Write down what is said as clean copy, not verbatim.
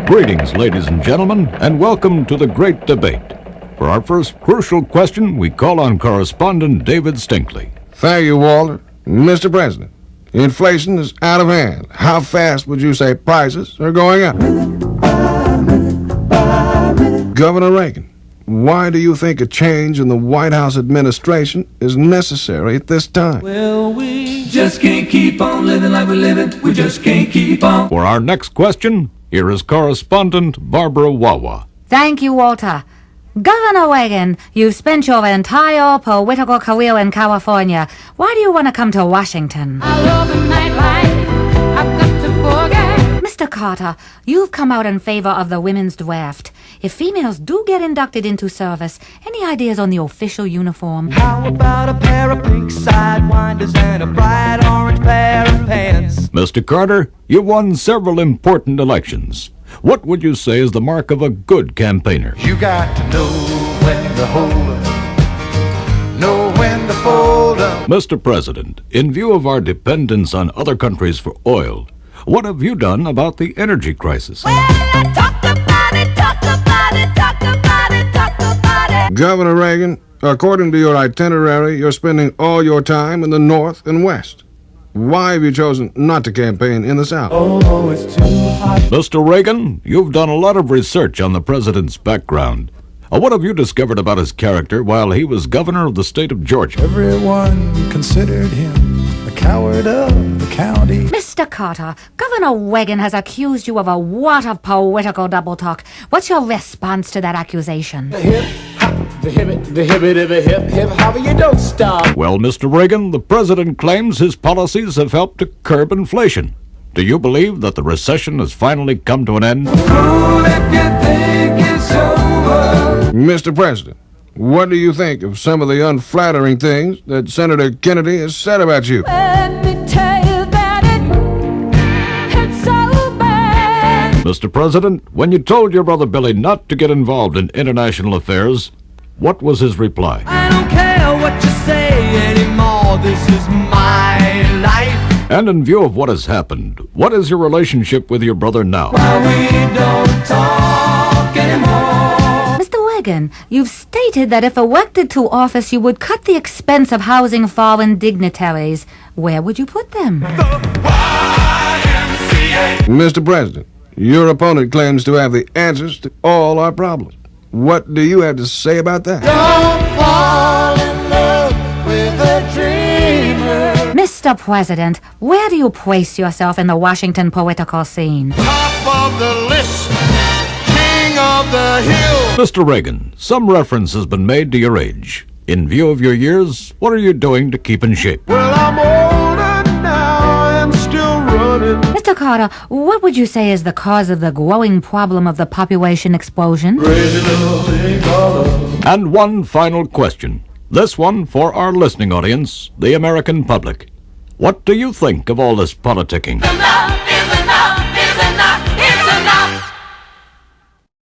Greetings, ladies and gentlemen, and welcome to the Great Debate. For our first crucial question, we call on Correspondent David Stinkley. Thank you, Walter. Mr. President, inflation is out of hand. How fast would you say prices are going up? Governor Reagan, why do you think a change in the White House administration is necessary at this time? Well, we just can't keep on living like we're living. We just can't keep on. For our next question, here is Correspondent Barbara Wawa. Thank you, Walter. Governor Reagan, you've spent your entire political career in California. Why do you want to come to Washington? I love the nightlife. I've got to forget. Mr. Carter, you've come out in favor of the women's draft. If females do get inducted into service, any ideas on the official uniform? How about a pair of pink sidewinders and a bright orange pair of pants? Mr. Carter, you've won several important elections. What would you say is the mark of a good campaigner? You got to know when to hold up, know when to fold up. Mr. President, in view of our dependence on other countries for oil, what have you done about the energy crisis? Governor Reagan, according to your itinerary, you're spending all your time in the North and West. Why have you chosen not to campaign in the South? Oh, it's too hot. Mr. Reagan, you've done a lot of research on the president's background. What have you discovered about his character while he was governor of the state of Georgia? Everyone considered him the coward of the county. Mr. Carter, Governor Reagan has accused you of a wad of political double talk. What's your response to that accusation? The hip, the hip, hopper, you don't stop. Well, Mr. Reagan, the president claims his policies have helped to curb inflation. Do you believe that the recession has finally come to an end? Fool if you think it's over. Mr. President, what do you think of some of the unflattering things that Senator Kennedy has said about you? Let me tell you that it's so bad. Mr. President, when you told your brother Billy not to get involved in international affairs, what was his reply? I don't care what you say anymore. This is my life. And in view of what has happened, what is your relationship with your brother now? Why we don't talk anymore. Mr. Reagan, you've stated that if elected to office, you would cut the expense of housing foreign dignitaries. Where would you put them? Mr. President, your opponent claims to have the answers to all our problems. What do you have to say about that? Don't fall in love with a dreamer. Mr. President, where do you place yourself in the Washington political scene? Top of the list, king of the hill. Mr. Reagan, some reference has been made to your age. In view of your years, what are you doing to keep in shape? Well, I'm older now and still running. Mr. Carter, what would you say is the cause of the growing problem of the population explosion? Crazy little thing called love. And one final question. This one for our listening audience, the American public. What do you think of all this politicking? Enough is enough is enough.